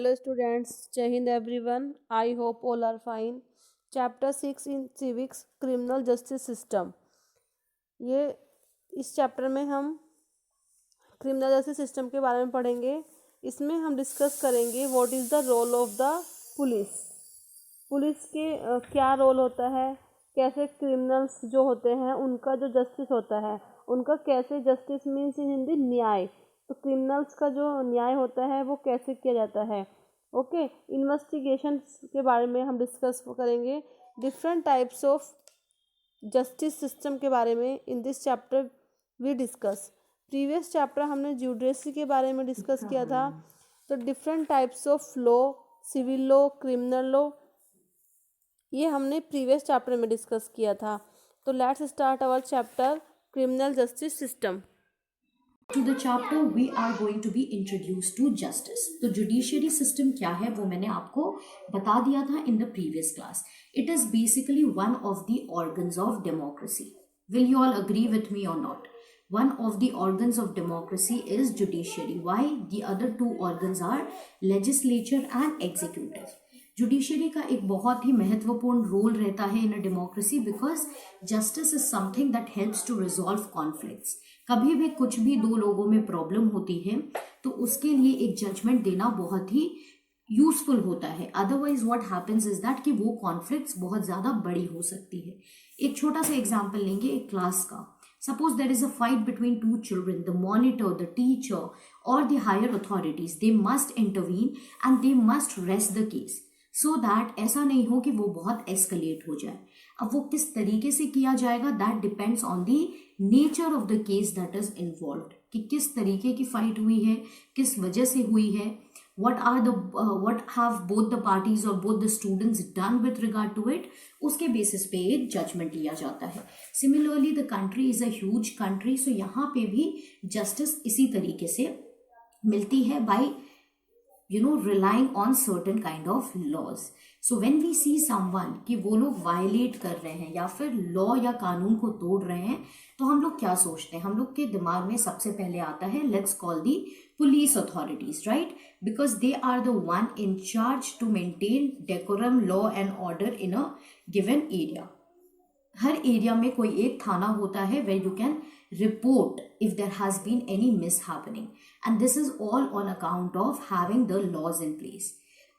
Hello students, Jai Hind everyone. I hope all are fine. Chapter 6 in Civics Criminal Justice System. ये इस chapter में हम criminal justice system के बारे में पढ़ेंगे. इसमें हम डिस्कस करेंगे what is the role of the police. Police के क्या रोल होता है, कैसे क्रिमिनल्स जो होते हैं उनका जो जस्टिस होता है उनका कैसे जस्टिस मीन्स इन हिंदी न्याय, तो क्रिमिनल्स का जो न्याय होता है वो कैसे किया जाता है. ओके, इन्वेस्टिगेशन के बारे में हम डिस्कस करेंगे. Different types of justice system के बारे में in this chapter we discuss. Previous chapter हमने जुडिशरी के बारे में डिस्कस किया था. तो different types of law, civil law, criminal law, ये हमने प्रीवियस चैप्टर में डिस्कस किया था. तो let's start our chapter criminal justice system. To the chapter we are going to be introduced to justice. तो जुडिशियरी सिस्टम क्या है वो मैंने आपको बता दिया था in the previous class. It is basically one of the organs of democracy. Will you all agree with me or not? One of the organs of democracy is judiciary. Why? The other two organs are legislature and executive. Judiciary का एक बहुत ही महत्वपूर्ण role रहता है in a democracy because justice is something that helps to resolve conflicts. कभी भी कुछ भी दो लोगों में प्रॉब्लम होती है तो उसके लिए एक जजमेंट देना बहुत ही यूजफुल होता है. Otherwise what happens is that कि वो कॉन्फ्लिक्ट्स बहुत ज़्यादा बड़ी हो सकती है. एक छोटा सा एग्जाम्पल लेंगे एक क्लास का. Suppose there is a fight between two children, the monitor, the teacher or the higher authorities, they must intervene and they must rest the case. So that ऐसा नहीं हो कि वो बहुत एस्केलेट हो जाए. अब वो किस तरीके से किया जाएगा that depends on the nature of the case that is involved, कि किस तरीके की फाइट हुई है, किस वजह से हुई है, what have both the parties or both the students done with regard to it. उसके बेसिस पे एक जजमेंट लिया जाता है. Similarly the country is a huge country, so यहाँ पे भी जस्टिस इसी तरीके से मिलती है by relying on certain kind of laws. So when we see someone कि वो लोग वायलेट कर रहे हैं या फिर लॉ या कानून को तोड़ रहे हैं तो हम लोग क्या सोचते हैं, हम लोग के दिमाग में सबसे पहले आता है let's call the police authorities, right, because they are the one in charge to maintain decorum, law and order in a given area. हर एरिया में कोई एक थाना होता है where you can report if there has been any mishappening, and this is all on account of having the laws in place.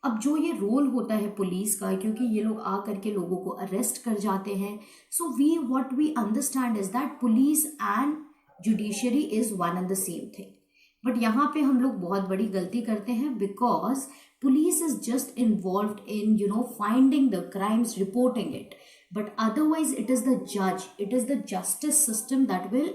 अब जो ये रोल होता है पुलिस का, क्योंकि ये लोग आ करके लोगों को अरेस्ट कर जाते हैं, सो what we understand is that police and judiciary is one and the same thing. But यहाँ पे हम लोग बहुत बड़ी गलती करते हैं because police is just involved in finding the crimes, reporting it. But otherwise it is the judge, it is the justice system that will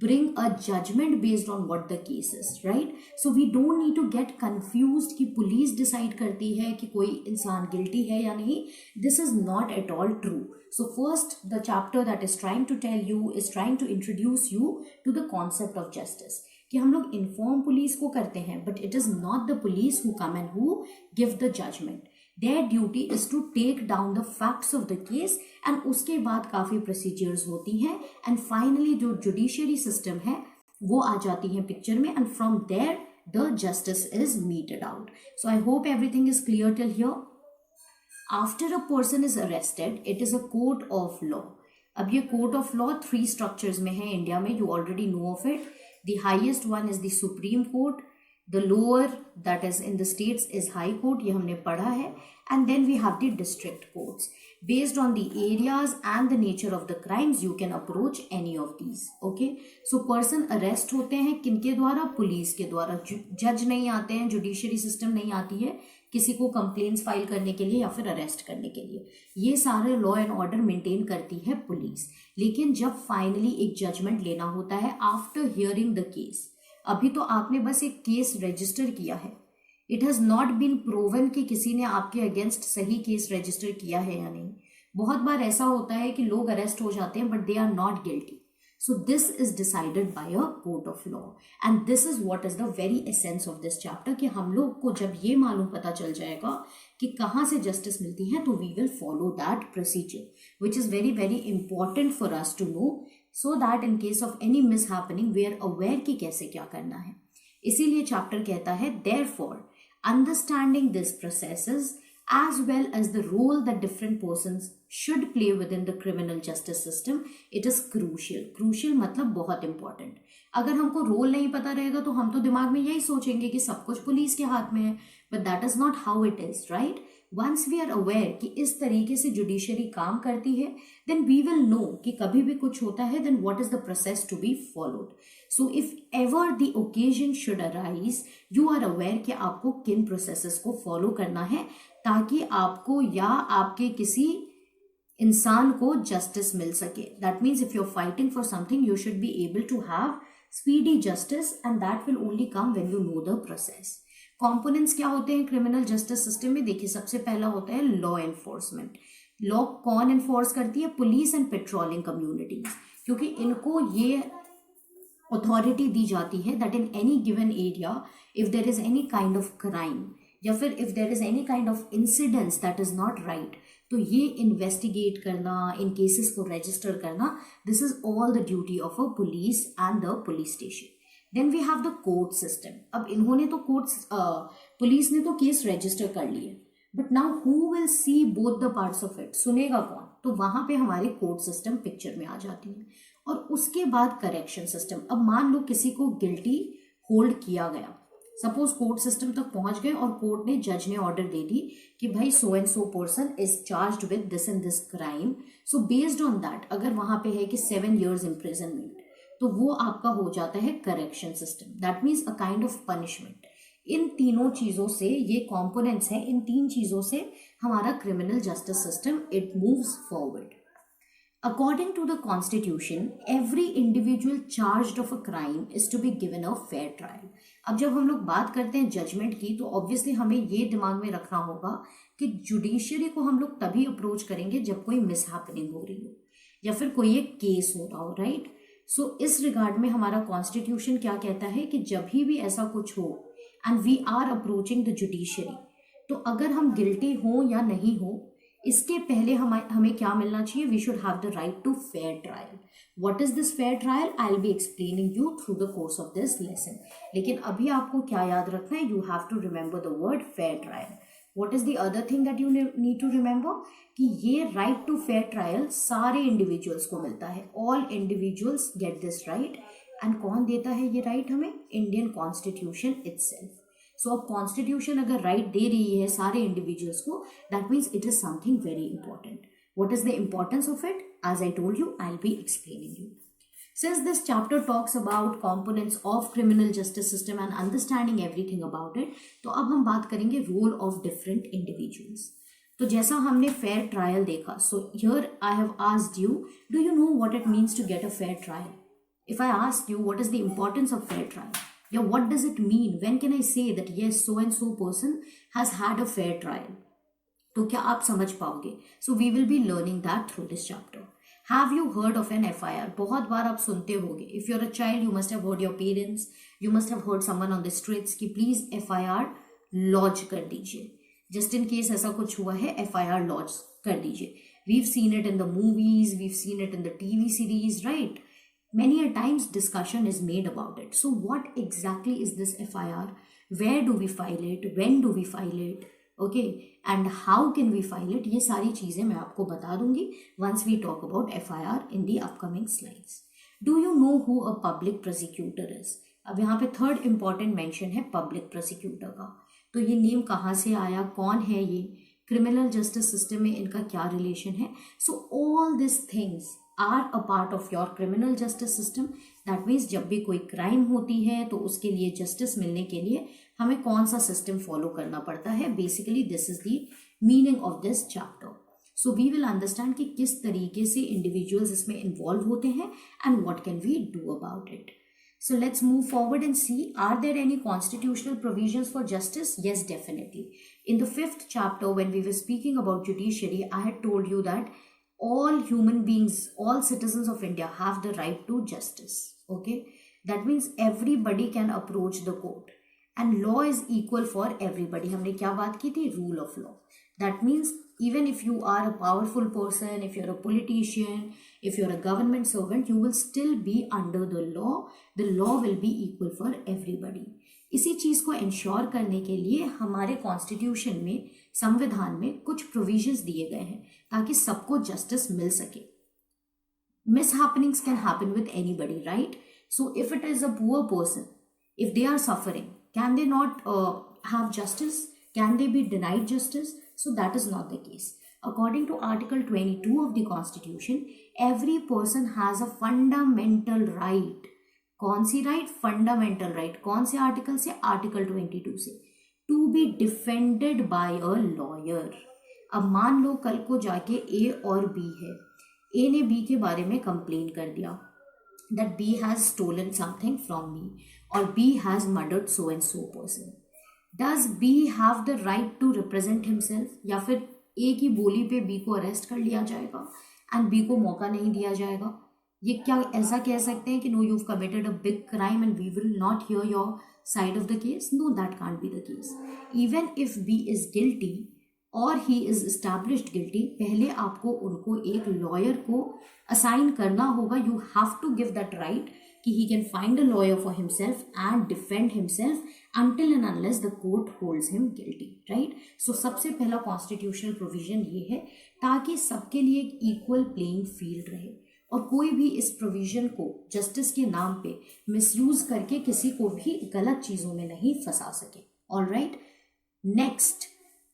bring a judgment based on what the case is, right? So we don't need to get confused कि police decide करती है कि कोई इंसान guilty है या नहीं. This is not at all true. So first the chapter that is trying to tell you is trying to introduce you to the concept of justice. कि हम लोग inform पुलिस को करते हैं but it is not the police who come and who give the judgment. Their duty is to take down the facts of the case and उसके बाद काफ़ी procedures होती हैं and finally जो judiciary system है वो आ जाती है पिक्चर में and from there the justice is meted out. So I hope everything is clear till here. After a person is arrested, it is a court of law. अब ये court of law 3 structures में है India में, you already know of it. The highest one is the Supreme Court. The lower that is in the states is High Court, ये हमने पढ़ा है. And then we have the district courts. Based on the areas and the nature of the crimes, you can approach any of these. Okay? So person arrest होते हैं किनके द्वारा? Police के द्वारा. जज नहीं आते हैं, जुडिशरी सिस्टम नहीं आती है किसी को कंप्लेंट्स फाइल करने के लिए या फिर अरेस्ट करने के लिए. ये सारे लॉ एंड ऑर्डर मेंटेन करती है पुलिस. लेकिन जब फाइनली एक जजमेंट लेना होता है आफ्टर हियरिंग द केस, अभी तो आपने बस एक केस रजिस्टर किया है, it has not been proven कि किसी ने आपके अगेंस्ट सही केस रजिस्टर किया है या नहीं. बहुत बार ऐसा होता है कि लोग अरेस्ट हो जाते हैं but they are not guilty. So this is decided by a court of law and this is what is the very essence of this chapter, कि हम लोग को जब ये मालूम पता चल जाएगा कि कहाँ से जस्टिस मिलती है तो we will follow that procedure which is very very important for us to know, so that in case of any mishappening we are aware कि कैसे क्या करना है. इसीलिए चैप्टर कहता है therefore Understanding these processes as well as the role that different persons should play within the criminal justice system, it is crucial. Crucial मतलब बहुत important. अगर हमको रोल नहीं पता रहेगा तो हम तो दिमाग में यही सोचेंगे कि सब कुछ पुलिस के हाथ में है, but that is not how it is, right? Once we are aware कि इस तरीके से जुडिशरी काम करती है, then we will know कि कभी भी कुछ होता है, then what is the process to be followed. So if ever the occasion should arise, you are aware कि आपको किन processes को follow करना है ताकि आपको या आपके किसी इंसान को जस्टिस मिल सके. That means if you're fighting for something, you should be able to have speedy justice, and that will only come when you know the process. Components क्या होते हैं क्रिमिनल जस्टिस सिस्टम में? देखिए, सबसे पहला होता है लॉ एनफोर्समेंट. लॉ कौन एनफोर्स करती है? पुलिस एंड पेट्रोलिंग कम्युनिटीज, क्योंकि इनको ये अथॉरिटी दी जाती है that in any given area if there is any kind of crime या फिर if there is any kind of incidents that is not right, तो ये इन्वेस्टिगेट करना, इन केसेस को रजिस्टर करना, this is all the duty of a police and the police station. Then we have the court system. अब इन्होंने तो police ने तो केस रजिस्टर कर लिए, but now who will C both the parts of it? सुनेगा कौन? तो वहां पे हमारे कोर्ट सिस्टम पिक्चर में आ जाती है. और उसके बाद करेक्शन सिस्टम. अब मान लो किसी को गिल्टी होल्ड किया गया, सपोज कोर्ट सिस्टम तक पहुंच गए और कोर्ट ने, जज ने ऑर्डर दे दी कि भाई सो and so person is charged with this and this crime. So based on that अगर वहां पे है कि 7 years इम्प्रिजनमेंट, तो वो आपका हो जाता है correction system. That means a kind of punishment. इन तीनों चीजों से, ये कॉम्पोनेंट्स हैं, इन 3 चीजों से हमारा criminal justice system it moves forward. According to the constitution, every individual charged of a crime is to be given a fair trial. अब जब हम लोग बात करते हैं जजमेंट की, तो ऑब्वियसली हमें ये दिमाग में रखना होगा कि जुडिशरी को हम लोग तभी अप्रोच करेंगे जब कोई मिसहैपनिंग हो रही हो या फिर कोई एक केस हो रहा हो, राइट? सो इस रिगार्ड में हमारा कॉन्स्टिट्यूशन क्या कहता है कि जब भी ऐसा कुछ हो and we are approaching the judiciary, तो अगर हम गिल्टी हो या नहीं हो, इसके पहले हमें क्या मिलना चाहिए? We should have the right to fair trial. What is this fair trial? I will be explaining you through the course of this lesson. लेकिन अभी आपको क्या याद रखना है? You have to remember the word fair trial. What is the other thing that you need to remember? कि ये right to fair trial सारे individuals को मिलता है. All individuals get this right. And कौन देता है ये right हमें? Indian Constitution itself. So अब Constitution अगर right दे रही है सारे individuals को, that means it is something very important. What is the importance of it? As I told you, I'll be explaining you. Since this chapter talks about components of criminal justice system and understanding everything about it, तो अब हम बात करेंगे role of different individuals. तो जैसा हमने fair trial देखा, so here I have asked you, do you know what it means to get a fair trial? If I ask you what is the importance of fair trial, yeah, what does it mean? When can I say that yes, so and so person has had a fair trial? तो क्या आप समझ पाओगे? So we will be learning that through this chapter. Have you heard of an FIR? बहुत बार आप सुनते होगे. If you're a child, you must have heard your parents. You must have heard someone on the streets कि please FIR lodge कर दीजिए. Just in case ऐसा कुछ हुआ है, FIR lodge कर दीजिए. We've seen it in the movies. We've seen it in the TV series, right? Many a times discussion is made about it. So what exactly is this FIR? Where do we file it? When do we file it? Okay, and how can we file it? ये सारी चीज़ें मैं आपको बता दूंगी once we talk about FIR in the upcoming slides. Do you know who a public prosecutor is? अब यहाँ पे थर्ड इंपॉर्टेंट मेंशन है पब्लिक प्रोसिक्यूटर का. तो ये नेम कहाँ से आया, कौन है ये, क्रिमिनल जस्टिस सिस्टम में इनका क्या रिलेशन है? So all this things are a part of your criminal justice system. That means जब भी कोई क्राइम होती है तो उसके लिए जस्टिस मिलने के लिए हमें कौन सा सिस्टम फॉलो करना पड़ता है. Basically this is the meaning of this chapter. So we will understand कि किस तरीके से इंडिविजुअल्स इसमें इन्वॉल्व होते हैं and what can we do about it. So let's move forward and see, are there any constitutional provisions for justice? Yes, definitely. In the 5th chapter, when we were speaking about judiciary, I had told you that all human beings, all citizens of India have the right to justice. Okay? That means everybody can approach the court. And law is equal for everybody. हमने क्या बात की थी? Rule of law. That means even if you are a powerful person, if you're a politician, if you're a government servant, you will still be under the law. The law will be equal for everybody. इसी चीज को ensure करने के लिए हमारे constitution में, संविधान में कुछ प्रोविजंस दिए गए हैं ताकि सबको जस्टिस मिल सके. Mishappenings can happen with anybody, right? So if it is a poor person, if they are suffering, can they not have justice? Can they be denied justice? So that is not the case. According to Article 22 of the Constitution, every person has a fundamental right. कौन सी right? Fundamental right. कौन से article से? Article 22 से. To be defended by a lawyer. अब मान लो कल को जाके ए और बी है, ए ने बी के बारे में कंप्लेन कर दिया that B has stolen something from me और B has murdered so and so person. Does B have the right to represent himself? या फिर ए की बोली पे बी को अरेस्ट कर लिया जाएगा एंड बी को मौका नहीं दिया जाएगा? ये क्या ऐसा कह सकते हैं कि no, you have committed a big crime and we will not hear your side of the case? No, that can't be the case. Even if B is guilty और ही इज एस्टैब्लिश्ड गिल्टी, पहले आपको उनको एक lawyer को assign करना होगा. You have to give that right कि he can find a lawyer for himself and defend himself until and unless the court holds him guilty, right? So सबसे पहला कॉन्स्टिट्यूशनल प्रोविजन ये है ताकि सबके लिए एक इक्वल प्लेइंग फील्ड रहे और कोई भी इस प्रोविजन को जस्टिस के नाम पे मिसयूज करके किसी को भी गलत चीजों में नहीं फंसा सके. All right, next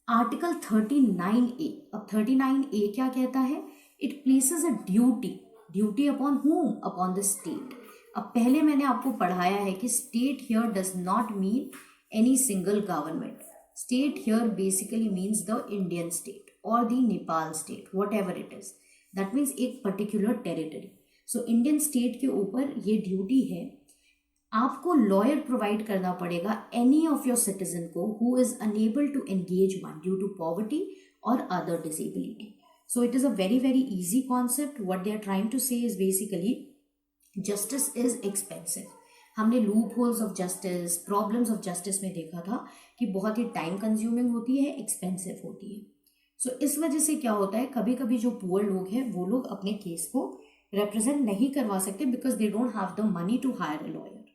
article 39A. अब 39A क्या कहता है? It places a duty upon whom? Upon the state. अब पहले मैंने आपको पढ़ाया है कि state here does not mean any single government. State here basically means the Indian state और the Nepal state, whatever it is. That means एक particular territory. So Indian state के ऊपर ये ड्यूटी है, आपको लॉयर प्रोवाइड करना पड़ेगा any of your citizen को who is unable to engage one due to poverty और other disability. So it is a very very easy concept. What they are trying to say is basically justice is expensive. हमने loopholes of justice, problems of justice में देखा था कि बहुत ही time consuming होती है, expensive होती है. सो इस वजह से क्या होता है, कभी कभी जो पुअर लोग हैं वो लोग अपने केस को रिप्रेजेंट नहीं करवा सकते because they don't have the money to hire a lawyer.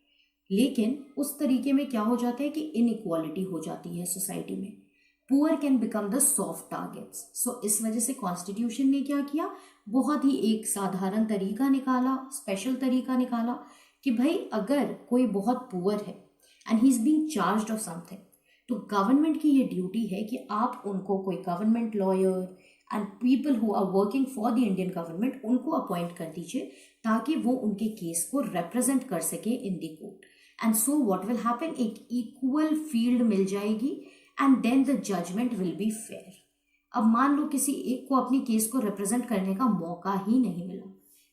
लेकिन उस तरीके में क्या हो जाता है कि इनइक्वालिटी हो जाती है सोसाइटी में. Poor can become the soft targets. So इस वजह से कॉन्स्टिट्यूशन ने क्या किया, बहुत ही एक साधारण तरीका निकाला, स्पेशल तरीका निकाला कि भाई अगर कोई बहुत पुअर है and he is being charged of something, तो गवर्नमेंट की ये ड्यूटी है कि आप उनको कोई government lawyer and people who are working for the Indian government उनको अपॉइंट कर दीजिए ताकि वो उनके केस को रिप्रेजेंट कर सके in the court. And so what will happen, एक इक्वल फील्ड मिल जाएगी and then the judgment will be fair. अब मान लो किसी एक को अपनी केस को रिप्रेजेंट करने का मौका ही नहीं मिला.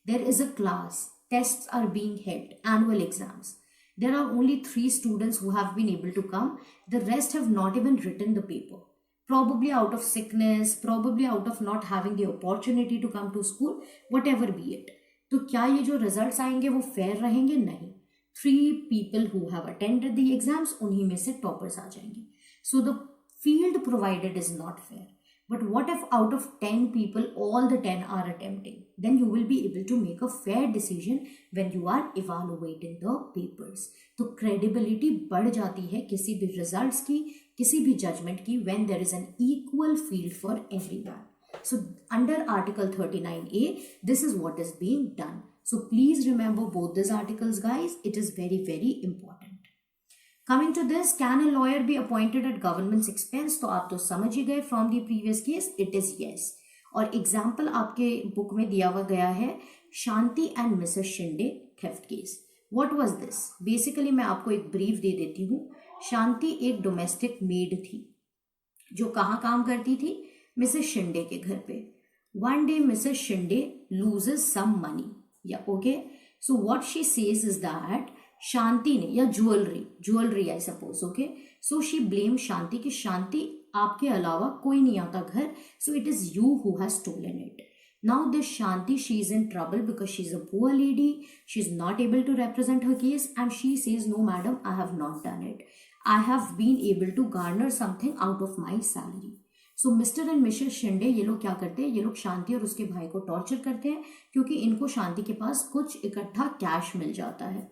There is a class, tests are being held, annual exams. There are only 3 students who have been able to come. The rest have not even written the paper. Probably out of sickness, probably out of not having the opportunity to come to school, whatever be it. तो क्या ये जो results आएंगे वो fair रहेंगे? नहीं. 3 people who have attended the exams, उन्हीं में से toppers आ जाएंगे. So the field provided is not fair. But what if out of 10 people, all the 10 are attempting? Then you will be able to make a fair decision when you are evaluating the papers. तो credibility बढ़ जाती है किसी भी results की, किसी भी judgment की, when there is an equal field for everyone. So under Article 39A, this is what is being done. So please remember both these articles, guys. It is very, very important. Coming to this, can a lawyer be appointed at government's expense? तो आप तो समझ ही गए from the previous case, it is yes. और example आपके book में दिया हुआ गया है Shanti and Mrs Shinde theft case. What was this? Basically मैं आपको एक ब्रीफ दे देती हूँ. शांति एक डोमेस्टिक मेड थी जो कहाँ काम करती थी? मिसेस शिंदे के घर पे. One day Mrs Shinde loses some money, या okay. So what she says is that Shanti ने, या jewellery I suppose, okay. So she blame Shanti कि शांति आपके अलावा कोई नहीं आता घर, so it is you who has stolen it. Now this Shanti, she is in trouble because she is a poor lady, she is not able to represent her case and she says no madam, I have not done it, I have been able to garner something out of my salary. So mister and Mrs Shinde ये लोग क्या करते हैं, ये लोग शांति और उसके भाई को टॉर्चर करते हैं क्योंकि इनको शांति के पास कुछ इकट्ठा कैश मिल जाता है.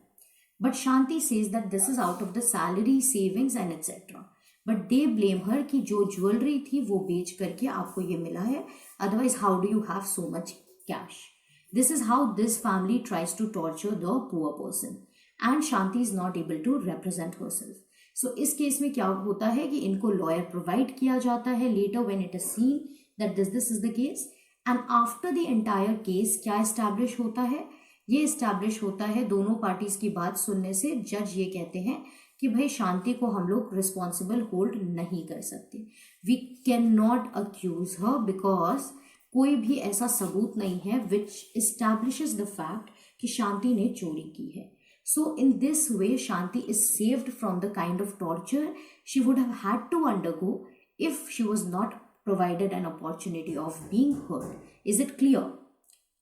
But Shanti says that this is out of the salary, savings and etcetera. But they blame हर कि जो ज्वेलरी थी वो बेच करके आपको ये मिला है, otherwise how do you have so much cash. This is how this family tries to torture the poor person, and Shanti is not able to represent herself. So इस केस में क्या होता है कि इनको लॉयर प्रोवाइड किया जाता है later when it is seen that this is the case. And after the entire case क्या establish होता है? ये establish होता है दोनों पार्टीज की बात सुनने से जज ये कहते हैं कि भाई शांति को हम लोग रिस्पॉन्सिबल होल्ड नहीं कर सकते. We can not accuse her because कोई भी ऐसा सबूत नहीं है विच एस्टैब्लिशेस द फैक्ट कि शांति ने चोरी की है. So in this way Shanti is saved from the kind of torture she would have had to undergo if she was not provided an opportunity of being heard. Is it clear?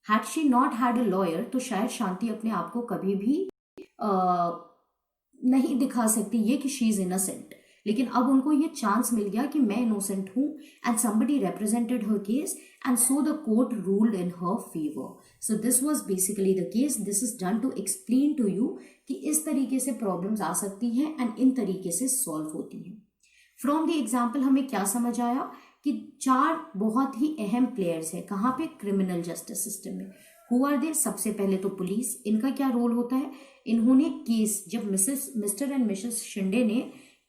Had she not had a lawyer तो शायद शांति अपने आप को कभी भी नहीं दिखा सकती ये कि शी इज इनोसेंट. लेकिन अब उनको ये चांस मिल गया कि मैं इनोसेंट हूं and somebody represented her case and so the court ruled in her favour. So this was basically the case. This is done to explain to you कि इस तरीके से प्रॉब्लम्स आ सकती हैं एंड इन तरीके से सॉल्व होती हैं. फ्रॉम द एग्जाम्पल हमें क्या समझ आया कि 4 बहुत ही अहम प्लेयर्स हैं कहाँ पे? क्रिमिनल जस्टिस सिस्टम में. Who are they? सबसे पहले तो पुलिस. इनका क्या रोल होता है? इन्होंने केस जब मिस्टर एंड मिसेस शिंदे ने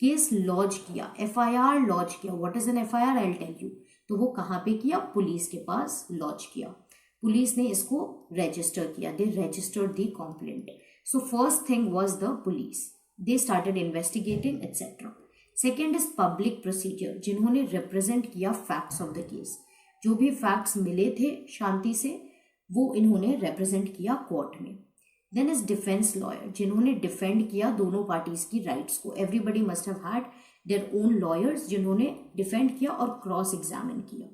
केस लॉन्च किया, FIR लॉन्च किया. What is an FIR? I will tell you. तो वो कहाँ पे किया? पुलिस के पास लॉन्च किया. पुलिस ने इसको रजिस्टर किया. They registered the complaint. So first thing was the police. They started investigating etcetera. Second is public procedure, जिन्होंने रिप्रेजेंट किया फैक्ट्स ऑफ द केस. जो भी फैक्ट्स मिले थे शांति से वो इन्होंने रिप्रेजेंट किया कोर्ट में. देन इज डिफेंस लॉयर, जिन्होंने डिफेंड किया दोनों पार्टीज की राइट्स को. Everybody must have had their own lawyers जिन्होंने डिफेंड किया और क्रॉस एग्जामिन किया.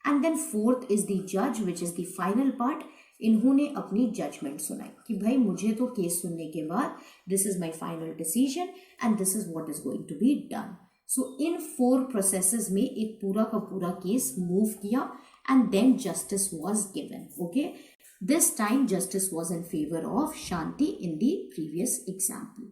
And then fourth is the जज which is the final part. इन्होंने अपनी जजमेंट सुनाई कि भाई मुझे तो केस सुनने के बाद this is my final decision and this is what is going to be done. So in 4 processes में एक पूरा का पूरा केस मूव किया and then justice was given. Okay, this time justice was in favor of Shanti in the previous example.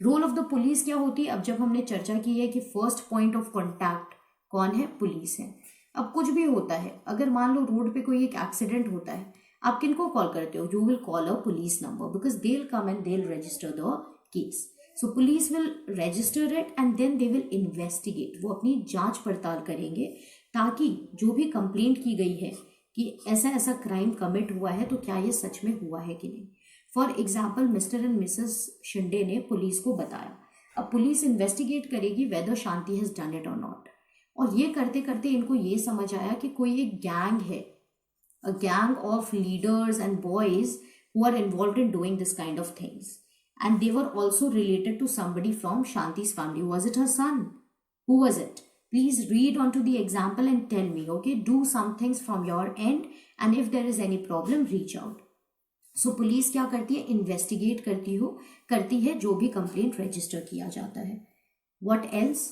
Role of the police क्या होती है? अब जब हमने चर्चा की है कि फर्स्ट पॉइंट ऑफ कॉन्टैक्ट कौन है? पुलिस है. अब कुछ भी होता है, अगर मान लो रोड पे कोई एक एक्सीडेंट होता है, आप किनको कॉल करते हो? You will call a police number because they will come and they will register the case. So police will register it and then they will investigate. वो अपनी जांच पड़ताल करेंगे ताकि जो भी कंप्लेंट की गई है कि ऐसा ऐसा क्राइम कमिट हुआ है तो क्या ये सच में हुआ है कि नहीं. For example mister and Mrs Shinde ने पुलिस को बताया. अब पुलिस इन्वेस्टिगेट करेगी whether Shanti has done it और नॉट. और ये करते करते इनको ये समझ आया कि कोई एक गैंग है, a gang of leaders and boys who are involved in doing this kind of things and they were also related to somebody from शांति's family. Was it her son? Who was it? Please read onto the example and tell me, okay? Do some things from your end and if there is any problem, reach out. So police क्या करती है? Investigate करती है जो भी complaint register किया जाता है. What else?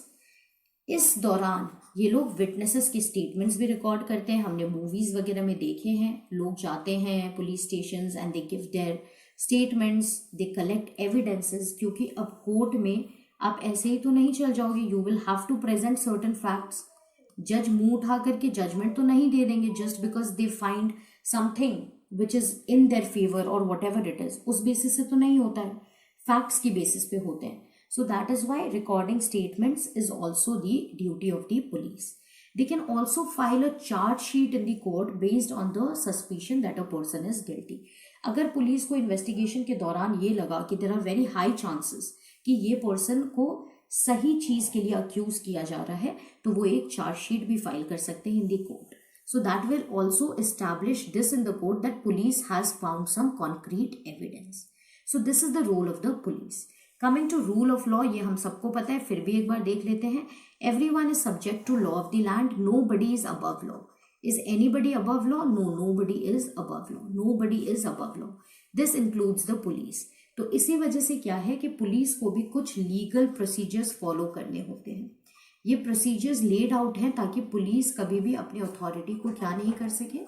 इस दौरान ये लोग विटनेसेस की स्टेटमेंट्स भी रिकॉर्ड करते हैं. हमने मूवीज वगैरह में देखे हैं, लोग जाते हैं police stations and they give their statements, they collect evidences. क्योंकि अब कोर्ट में आप ऐसे ही तो नहीं चल जाओगे. You will have to present certain facts. जज मुंह उठा करके जजमेंट तो नहीं दे देंगे just because they find something which is in their favour और वट एवर इट इज. उस बेसिस से तो नहीं होता है, फैक्ट्स की बेसिस पे होते हैं. So that is why recording statements is also the duty of the police. They can also file a charge sheet in the court based on the suspicion that a person is guilty. अगर police को investigation के दौरान ये लगा कि there are very high chances कि ये person को सही चीज के लिए अक्यूज किया जा रहा है तो वो एक चार्ज शीट भी फाइल कर सकते हैं in the court. So that will also establish this in the court that police has found some concrete evidence. So this is the role of the police. Coming to rule of law, ये हम सबको पता है, फिर भी एक बार देख लेते हैं. Everyone is subject to law of the land. Nobody is above law. Is anybody above law? No, nobody is above law. Nobody is above law. This includes the police. तो इसी वजह से क्या है कि पुलिस को भी कुछ लीगल प्रोसीजर्स फॉलो करने होते हैं. ये प्रोसीजर्स लेड आउट हैं ताकि पुलिस कभी भी अपनी अथॉरिटी को क्या नहीं कर सके,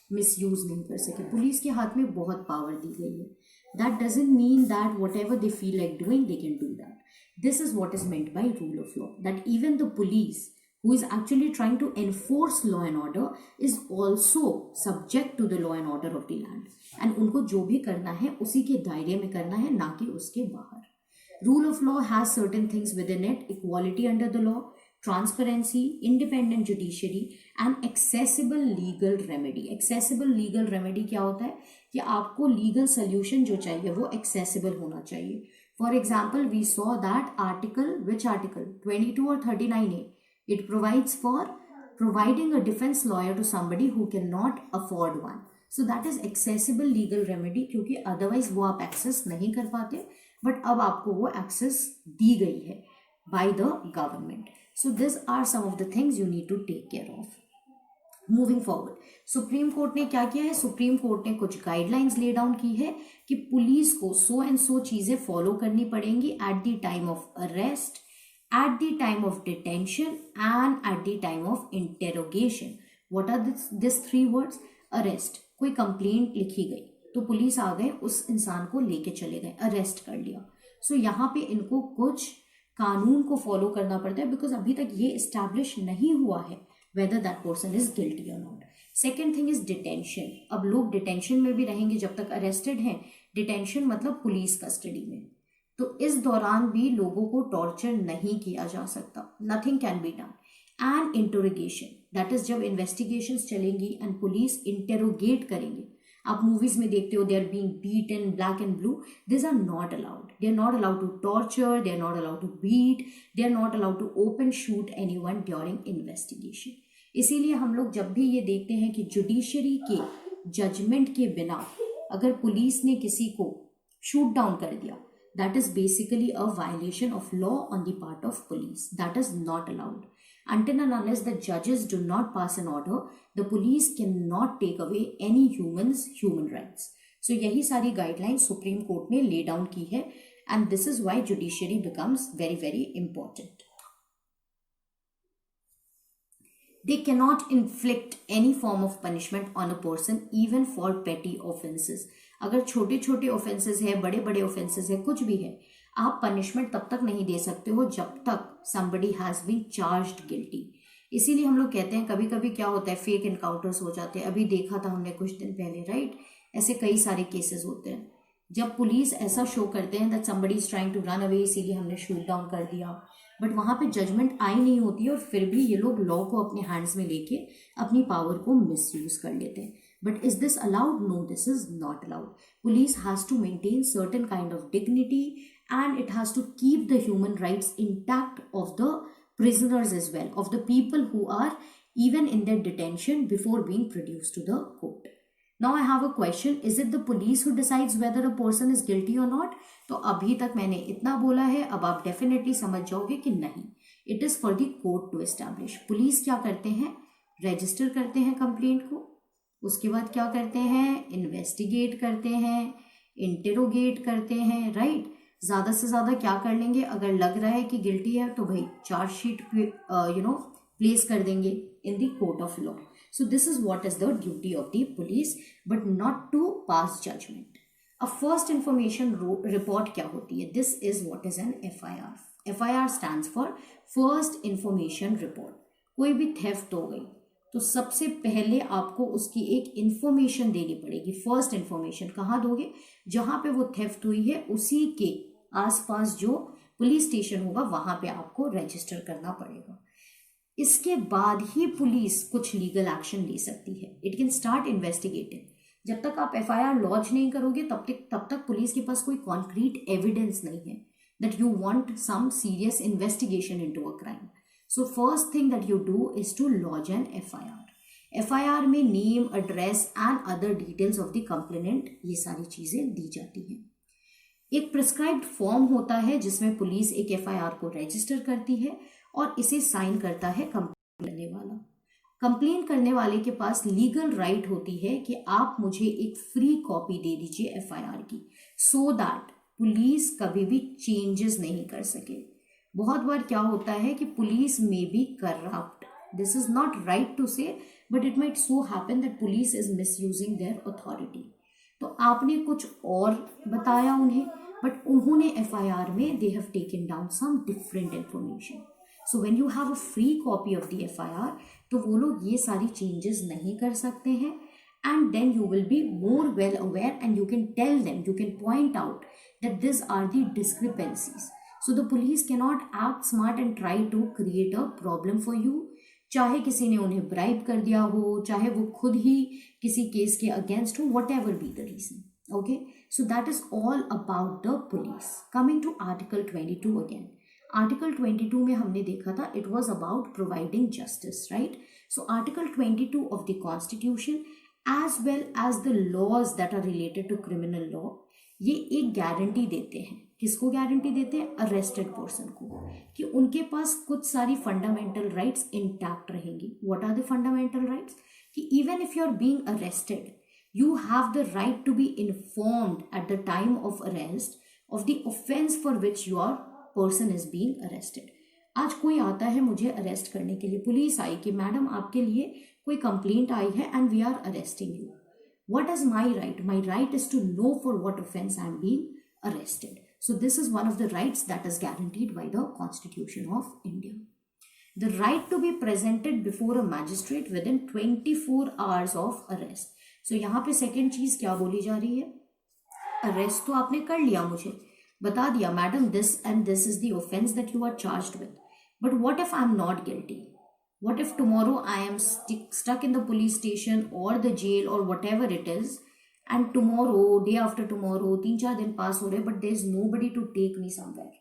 मिसयूज नहीं कर सके. पुलिस के हाथ में बहुत पावर दी गई है. That doesn't mean that whatever they feel like doing, they can do that. This is what is meant by rule of law, that even the police who is actually trying to enforce law and order is also subject to the law and order of the land, and उनको जो भी करना है उसी के दायरे में करना है, ना कि उसके बाहर. Rule of law has certain things within it: equality under the law, transparency, independent judiciary and accessible legal remedy. Accessible legal remedy क्या होता है कि आपको legal solution जो चाहिए वो accessible होना चाहिए. For example, we saw that which article 22 or 39A, it provides for providing a defense lawyer to somebody who cannot afford one. So that is accessible legal remedy, क्योंकि otherwise वो आप access नहीं कर पाते, but अब आपको वो access दी गई है by the government. So these are some of the things you need to take care of. Moving forward, supreme court ने क्या किया है? सुप्रीम कोर्ट ने कुछ गाइडलाइंस ले डाउन की है कि पुलिस को सो एंड सो चीजें फॉलो करनी पड़ेंगी at the time of arrest, at the time of detention and at the time of interrogation. What are these three words? Arrest. कोई कंप्लेंट लिखी गई तो पुलिस आ गए, उस इंसान को लेके चले गए, अरेस्ट कर लिया. सो यहाँ पे इनको कुछ कानून को फॉलो करना पड़ता है, बिकॉज अभी तक ये इस्टेब्लिश नहीं हुआ है whether that person is guilty or not. Second thing is detention. अब लोग डिटेंशन में भी रहेंगे जब तक अरेस्टेड हैं. डिटेंशन मतलब पुलिस कस्टडी में, तो इस दौरान भी लोगों को टॉर्चर नहीं किया जा सकता. Nothing can be done. And interrogation, that is जब इन्वेस्टिगेशंस चलेंगी एंड पुलिस इंटेरोगेट करेंगे. आप मूवीज में देखते हो, they are being beaten, black and blue. This are not allowed. They are not allowed to torture, they are not allowed to beat, they are not allowed to open shoot anyone during investigation. इसीलिए हम लोग जब भी ये देखते हैं कि judiciary के जजमेंट के बिना अगर पुलिस ने किसी को शूट डाउन कर दिया, that is basically a violation of law on the part of police. That is not allowed. Until and unless the judges do not pass an order, the police cannot take away any human's human rights. So यही सारी guidelines Supreme court ने lay down की है, and this is why judiciary becomes very very important. They cannot inflict any form of punishment on a person even for petty offenses. अगर छोटे छोटे offences है, बड़े बड़े ऑफेंसेस है, कुछ भी है, आप पनिशमेंट तब तक नहीं दे सकते हो जब तक somebody has been charged guilty. इसीलिए हम लोग कहते हैं कभी कभी क्या होता है, फेक एनकाउंटर्स हो जाते हैं. अभी देखा था हमने कुछ दिन पहले, राइट? ऐसे कई सारे केसेस होते हैं जब पुलिस ऐसा शो करते हैं that somebody is trying to run away, इसीलिए हमने शूट डाउन कर दिया, बट वहां पे जजमेंट आई नहीं होती है और फिर भी ये लोग लॉ को अपने हैंड्स में लेके अपनी पावर को मिसयूज कर लेते हैं. But is this allowed? No, this is not allowed. Police has to maintain certain kind of dignity and it has to keep the human rights intact of the prisoners as well, of the people who are even in their detention before being produced to the court. Now I have a question. Is it the police who decides whether a person is guilty or not? तो अभी तक मैंने इतना बोला है, अब आप definitely समझ जाओगे कि नहीं. It is for the court to establish. Police क्या करते हैं? रजिस्टर करते हैं कंप्लेंट को, उसके बाद क्या करते हैं? इन्वेस्टिगेट करते हैं, इंटेरोगेट करते हैं, राइट? ज़्यादा से ज़्यादा क्या कर लेंगे? अगर लग रहा है कि गिल्टी है तो भाई चार्जशीट प्लेस कर देंगे in the court of law. So this is what is the duty of the police, but not to pass judgment. अब फर्स्ट इंफॉर्मेशन रिपोर्ट क्या होती है? This is what is an FIR. FIR stands for first information report. कोई भी theft हो गई तो सबसे पहले आपको उसकी एक इंफॉर्मेशन देनी पड़ेगी. फर्स्ट इंफॉर्मेशन कहाँ दोगे? जहां पे वो थेफ्ट हुई है उसी के आसपास जो पुलिस स्टेशन होगा वहां पे आपको रजिस्टर करना पड़ेगा. इसके बाद ही पुलिस कुछ लीगल एक्शन ले सकती है. It can start investigating. जब तक आप FIR लॉन्च नहीं करोगे तब तक पुलिस के पास कोई कॉन्क्रीट एविडेंस नहीं है that you want some serious investigation into a crime. So first thing that you do is to lodge an FIR. FIR में name, address and other details of the complainant, ये सारी चीजें दी जाती हैं. एक prescribed form होता है जिसमें पुलिस एक FIR को रजिस्टर करती है और इसे साइन करता है कंप्लेन करने वाला. कंप्लेन करने वाले के पास लीगल राइट होती है कि आप मुझे एक फ्री कॉपी दे दीजिए FIR की, सो दैट पुलिस कभी भी चेंजेस नहीं कर सके. बहुत बार क्या होता है कि पुलिस में be corrupt. This is not right to say, but it might so happen that police is misusing their authority. तो आपने कुछ और बताया उन्हें, बट उन्होंने एफआईआर में they have taken down some different information. So when you have a free copy of the FIR, तो वो लोग ये सारी चेंजेस नहीं कर सकते हैं. And then you will be more well aware and you can tell them, you can point out that these are the discrepancies. So the police cannot act smart and try to create a problem for you. चाहे किसी ने उन्हें bribe कर दिया हो, चाहे वो खुद ही किसी केस के अगेंस्ट हो, whatever be the reason. Okay, so that is all about the police. Coming to Article 22 again. Article 22 में हमने देखा था it was about providing justice, right? So Article 22 of the Constitution as well as the laws that are related to criminal law, ये एक guarantee देते हैं. किसको guarantee देते हैं? अरेस्टेड पर्सन को, कि उनके पास कुछ सारी फंडामेंटल राइट्स इंटैक्ट रहेंगी. What are the fundamental rights? कि even if you are being arrested, you have the right to be informed at the time of arrest of the offense for which your person is being arrested. आज कोई आता है मुझे arrest करने के लिए, police आई कि मैडम आपके लिए कोई कंप्लेंट आई है and we are arresting you. What is my right? My right is to know for what offence I am being arrested. So this is one of the rights that is guaranteed by the constitution of India. The right to be presented before a magistrate within 24 hours of arrest. So यहाँ पे second चीज क्या बोली जा रही है? Arrest तो आपने कर लिया, मुझे बता दिया madam this and this is the offence that you are charged with, but what if I am not guilty? What if tomorrow I am stuck in the police station or the jail or whatever it is, and tomorrow, day after tomorrow, 3-4 दिन pass हो रहे, but there is nobody to take me somewhere.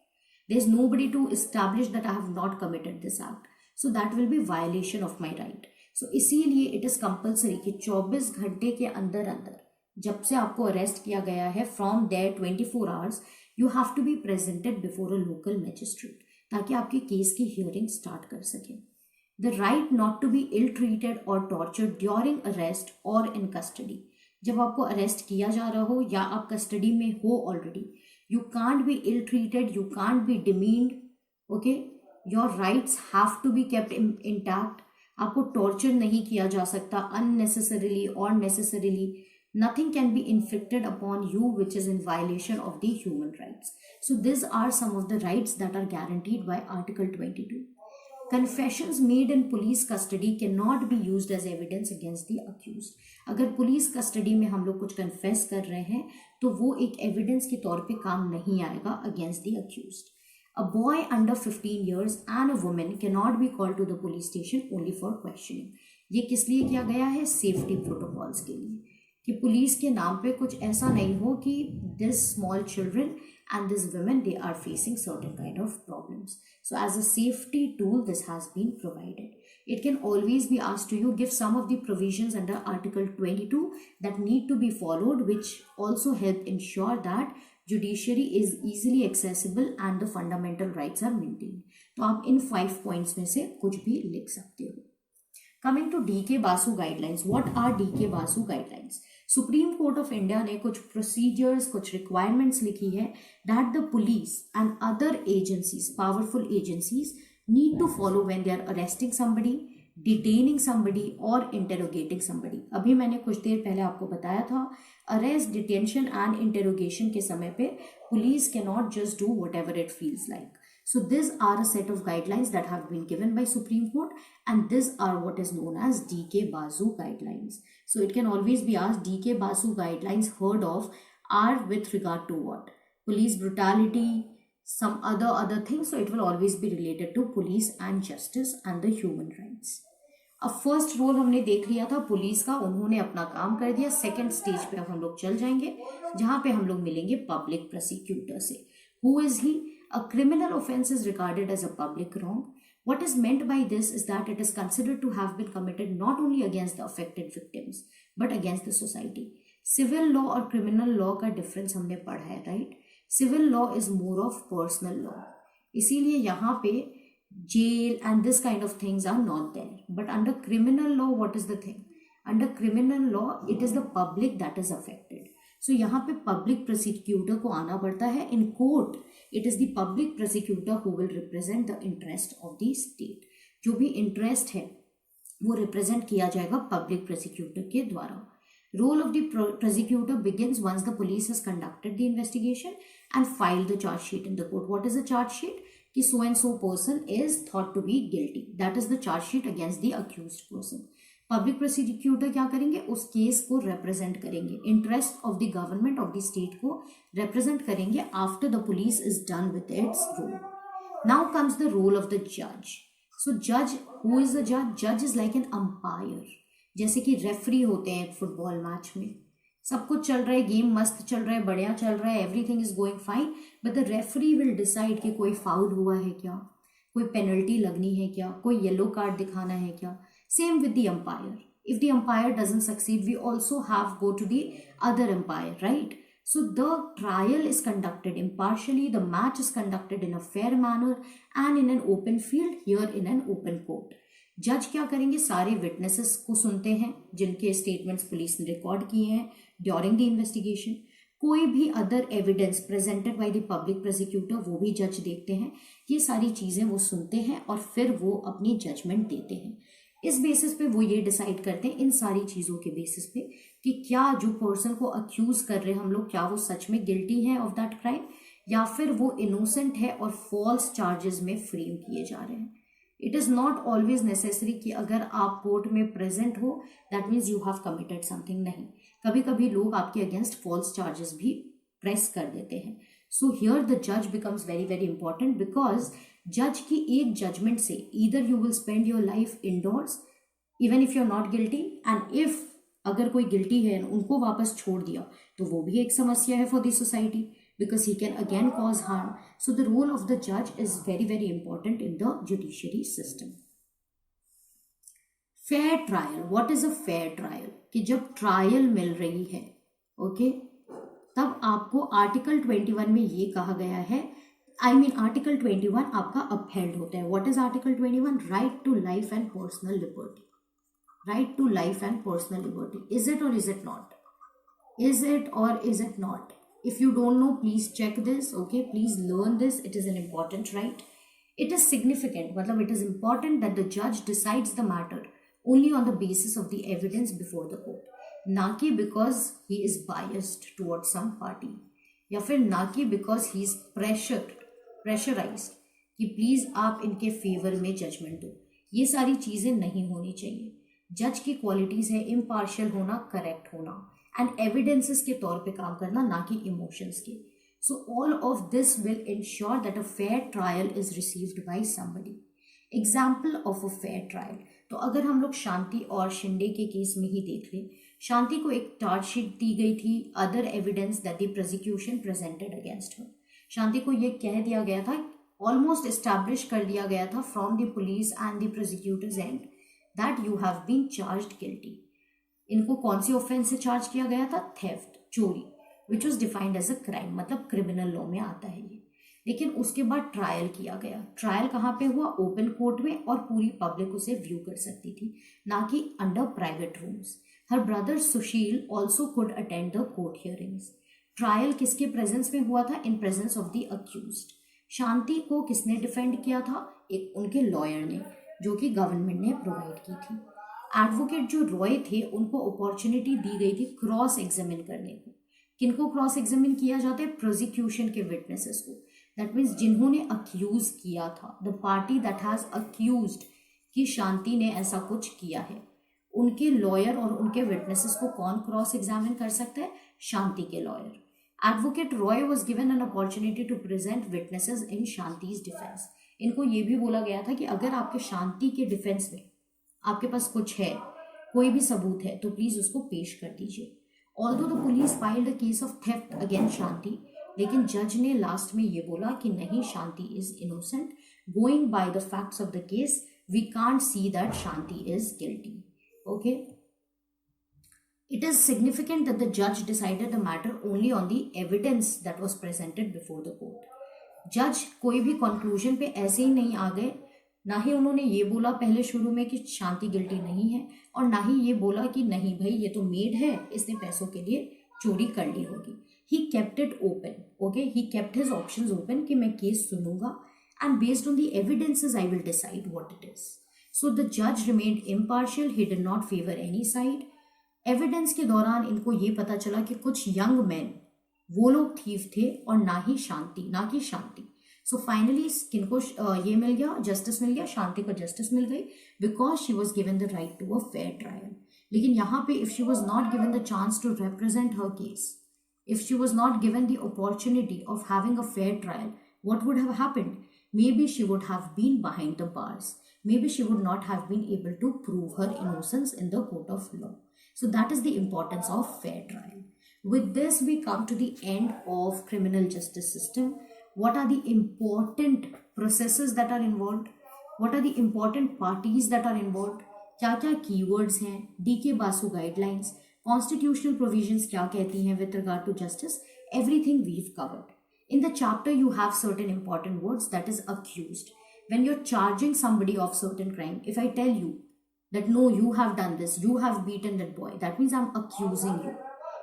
There is nobody to establish that I have not committed this act. So that will be violation of my right. So इसीलिए it is compulsory कि 24 घंटे के अंदर अंदर जब से आपको arrest किया गया है, from there 24 hours, you have to be presented before a local magistrate, ताकि आपके केस की हियरिंग स्टार्ट कर सके. The right not to be ill-treated or tortured during arrest or in custody. जब आपको अरेस्ट किया जा रहा हो या आप कस्टडी में हो already, you can't be ill-treated, you can't be demeaned, okay? Your rights have to be kept intact. आपको टॉर्चर नहीं किया जा सकता unnecessarily or necessarily. Nothing can be inflicted upon you which is in violation of the human rights. So these are some of the rights that are guaranteed by Article 22. Confessions made in police custody cannot be used as evidence against the accused. अगर police custody में हम लोग कुछ confess कर रहे हैं तो वो एक एविडेंस के तौर पे काम नहीं आएगा against the accused. A boy under 15 years and a woman cannot be called to the police station only for questioning. ये किस लिए किया गया है? सेफ्टी प्रोटोकॉल्स के लिए, कि पुलिस के नाम पे कुछ ऐसा नहीं हो कि this small children and these women, they are facing certain kind of problems. So as a safety tool, this has been provided. It can always be asked to you, give some of the provisions under Article 22 that need to be followed, which also help ensure that judiciary is easily accessible and the fundamental rights are maintained. तो आप इन 5 points में से कुछ भी लिख सकते हो. Coming to D.K. Basu guidelines. What are D.K. Basu guidelines? Supreme Court of India ने कुछ प्रोसीजर्स, कुछ रिक्वायरमेंट्स लिखी है that the police and other agencies, powerful agencies, need to follow when they are arresting somebody, detaining somebody और interrogating somebody. अभी मैंने कुछ देर पहले आपको बताया था, अरेस्ट, डिटेंशन एंड इंटेरोगेशन के समय पे police can not just do whatever it feels like. So these are a set of guidelines that have been given by Supreme Court, and these are what is known as D.K. Basu guidelines. So it can always be asked, D.K. Basu guidelines heard of are with regard to what? Police brutality, some other things. So it will always be related to police and justice and the human rights. अब first role हमने देख लिया था police का, उन्होंने अपना काम कर दिया. सेकेंड स्टेज पे अब हम लोग चल जाएंगे जहाँ पे हम लोग मिलेंगे पब्लिक प्रोसिक्यूटर से. Who is he? A criminal offense is regarded as a public wrong. What is meant by this is that it is considered to have been committed not only against the affected victims but against the society. Civil law और criminal law का difference हमने पढ़ा है, right? Civil law is more of personal law. इसीलिए यहाँ पे jail and this kind of things are not there. But under criminal law, what is the thing? Under criminal law, it is the public that is affected. So यहाँ पे public prosecutor को आना पड़ता है. In court it is the public prosecutor who will represent the interest of the state. जो भी interest है वो रिप्रेजेंट किया जाएगा पब्लिक प्रोसिक्यूटर के द्वारा. Role of the prosecutor begins once the police has conducted the investigation and filed the charge sheet in the court. What is a charge sheet? कि so and so person is thought to be guilty. That is the charge sheet against the accused person. Public prosecutor क्या करेंगे? उस case को represent करेंगे, interest of the government of the state को represent करेंगे after the police is done with its role. Now comes the role of the जज. सो जज, who is the जज? जज इज लाइक एन अंपायर. जैसे कि रेफरी होते हैं एक फुटबॉल मैच में, सब कुछ चल रहा है, गेम मस्त चल रहा है, बढ़िया चल रहा है, everything is going fine, but the referee will decide कि कोई फाउल हुआ है क्या, कोई पेनल्टी लगनी है क्या, कोई येलो कार्ड दिखाना है क्या. Same with the umpire. If the umpire doesn't succeed, we also have go to the other umpire, right? So the trial is conducted impartially, the match is conducted in a fair manner and in an open field, here in an open court. जज क्या करेंगे? सारे witnesses को सुनते हैं जिनके statements police ने record किए हैं ड्यूरिंग द इन्वेस्टिगेशन. कोई भी other evidence presented by the public prosecutor वो भी जज देखते हैं. ये सारी चीज़ें वो सुनते हैं और फिर वो अपनी जजमेंट देते हैं. इस बेसिस पे वो ये डिसाइड करते हैं, इन सारी चीज़ों के बेसिस पे, कि क्या जो पर्सन को अक्यूज कर रहे हैं हम लोग, क्या वो सच में गिल्टी है ऑफ दैट क्राइम या फिर वो इनोसेंट है और फॉल्स चार्जेस में फ्रेम किए जा रहे हैं. It is not always necessary कि अगर आप कोर्ट में प्रेजेंट हो that means you have committed something. नहीं, कभी कभी लोग आपके अगेंस्ट फॉल्स चार्जेस भी प्रेस कर देते हैं. सो हियर द जज becomes very very important because जज की एक जजमेंट से either you will spend your life endorse even if you are not guilty, and if अगर कोई गिल्टी है उनको वापस छोड़ दिया तो वो भी एक समस्या है for the society because he can again cause harm. So the role of the judge is very very important in the judiciary system. Fair trial. What is a fair trial? कि जब ट्रायल मिल रही है, okay, तब आपको article 21 में ये कहा गया है, आर्टिकल 21 आपका अपहेल्ड होता है. What is article 21? Right to life and personal liberty. Right to life and personal liberty. Is it or is it not? Is it or is it not? If you don't know, please check this, okay? Please learn this. It is an important right. It is significant. मतलब it is important that the judge decides the matter only on the basis of the evidence before the court. ना कि because he is biased towards some party या फिर ना कि because he is pressurized कि please आप इनके favour में जजमेंट दो. ये सारी चीज़ें नहीं होनी चाहिए. जज की क्वालिटीज़ है इम्पार्शियल होना, करेक्ट होना एंड एविडेंसेस के तौर पे काम करना, ना कि इमोशंस के. So all of this will ensure that a fair trial is received by somebody. Example of a fair trial, तो अगर हम लोग शांति और शिंदे के केस में ही देख लें, शांति को एक चार्जशीट दी गई थी, other evidence that the prosecution presented against her. Shanti को ये कह दिया गया था, ऑलमोस्ट एस्टैब्लिश कर दिया गया था from the police and the prosecutors and that you have been charged guilty. इनको कौन सी ऑफेंस से चार्ज किया गया था? थेफ्ट, चोरी, which was defined as a crime, मतलब क्रिमिनल लॉ में आता है ये. लेकिन उसके बाद ट्रायल किया गया. ट्रायल कहाँ पे हुआ? ओपन कोर्ट में, और पूरी पब्लिक उसे व्यू कर सकती थी, ना कि under private rooms. Her brother Sushil also could attend the court hearings. Trial किसके प्रेजेंस में हुआ था? In presence of the accused. Shanti को किसने डिफेंड किया था? एक उनके लॉयर ने, जो कि गवर्नमेंट ने प्रोवाइड की थी. एडवोकेट जो रॉय थे उनको अपॉर्चुनिटी दी गई थी क्रॉस एग्जामिन करने को. किनको क्रॉस एग्जामिन किया जाता है? प्रोसिक्यूशन के विटनेसेस को. दैट मीन्स जिन्होंने अक्यूज किया था, the party that has accused कि शांति ने ऐसा कुछ किया है, उनके लॉयर और उनके विटनेसेस को कौन क्रॉस एग्जामिन कर सकता है? शांति के lawyer. Advocate Roy was given an opportunity to present witnesses in Shanti's defence. इनको ये भी बोला गया था कि अगर आपके शांति के डिफेंस में आपके पास कुछ है, कोई भी सबूत है, तो प्लीज उसको पेश कर दीजिए. Although the police filed a case of theft against शांति, लेकिन जज ने लास्ट में ये बोला कि नहीं, शांति is innocent. Going by the facts of the case we can't see that Shanti is guilty. Okay, it is significant that the जज decided the matter only on the evidence that was presented before the court. जज कोई भी conclusion पे ऐसे ही नहीं आ गए, ना ही उन्होंने ये बोला पहले शुरू में कि शांति गिल्टी नहीं है, और ना ही ये बोला कि नहीं भाई ये तो मेड है, इसने पैसों के लिए चोरी कर ली होगी. He kept it open. Okay, he kept his options open कि मैं केस सुनूंगा and based on the evidences I will decide what it is. So the जज remained impartial. He did not favour any side. Evidence के दौरान इनको ये पता चला कि कुछ यंग मैन वो लोग थीफ थे और ना कि शांति। सो फाइनली किनको ये मिल गया, जस्टिस मिल गया, शांति को जस्टिस मिल गई because she was given the right to a fair trial. लेकिन यहाँ पे if she was not given the chance to represent her case, if she was not given the opportunity of having a fair trial, what would have happened? Maybe she would have been behind the bars. Maybe she would not have been able to prove her innocence in the court of law. So that is the importance of fair trial. With this, we come to the end of criminal justice system. What are the important processes that are involved? What are the important parties that are involved? क्या क्या keywords हैं? DK Basu guidelines. Constitutional provisions क्या कहती हैं with regard to justice? Everything we've covered. In the chapter, you have certain important words, that is accused. When you're charging somebody of certain crime, if I tell you that no, you have done this, you have beaten that boy, that means I'm accusing you.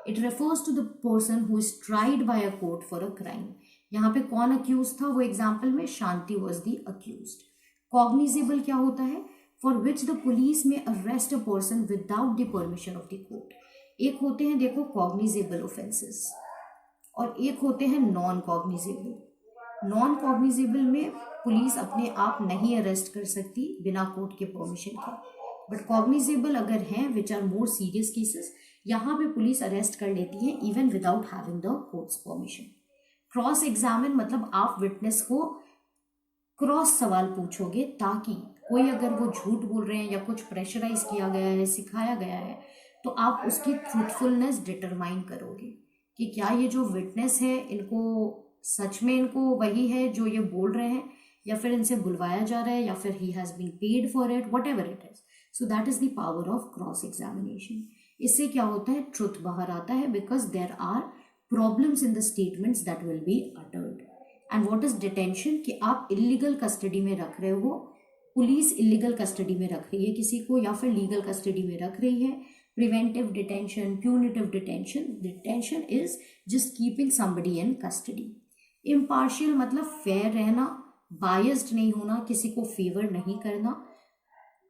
It refers to the person who is tried by a court for a crime. यहाँ पे कौन accused था? वो example में शांति was the accused. Cognizable क्या होता है? For which the police may arrest a person without the permission of the court. एक होते हैं देखो कॉग्निजेबल ऑफेंसेस और एक होते हैं नॉन कॉग्निजेबल। नॉन कॉग्निजेबल में पुलिस अपने आप नहीं अरेस्ट कर सकती बिना कोर्ट के परमिशन के, बट कॉग्निजेबल अगर हैं which are more serious cases, यहाँ पे पुलिस अरेस्ट कर लेती है even without having the court's permission. Cross examine मतलब आप विटनेस को क्रॉस सवाल पूछोगे ताकि कोई अगर वो झूठ बोल रहे हैं या कुछ प्रेशराइज किया गया है, सिखाया गया है, तो आप उसकी ट्रूथफुलनेस डिटरमाइन करोगे कि क्या ये जो विटनेस है इनको सच में इनको वही है जो ये बोल रहे हैं या फिर इनसे बुलवाया जा रहा है या फिर he has been paid for it, whatever it is. So that is the power of cross examination. इससे क्या होता है, ट्रुथ बाहर आता है because there are problems in the statements that will be uttered. And what is detention, कि आप illegal custody में रख रहे हो, पुलिस इलीगल कस्टडी में रख रही है किसी को या फिर लीगल कस्टडी में रख रही है। Preventive detention, punitive detention, detention is just keeping somebody in custody. Impartial मतलब फेयर रहना, बायस्ड नहीं होना, किसी को फेवर नहीं करना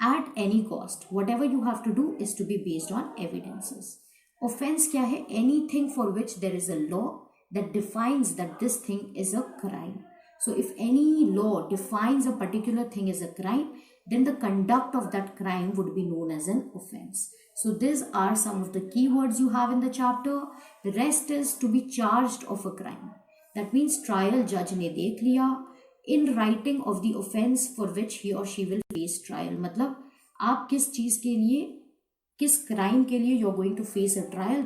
at any cost. Whatever you have to do is to be based on evidences. Offence क्या है, anything for which there is a law that defines that this thing is a crime. So if any law defines a particular thing as a crime, then the conduct of that crime would be known as an offense. So these are some of the keywords you have in the chapter. The rest is to be charged of a crime. That means trial judge ने देख लिया in writing of the offense for which he or she will face trial. मतलब आप किस चीज के लिए, किस crime के लिए you are going to face a trial.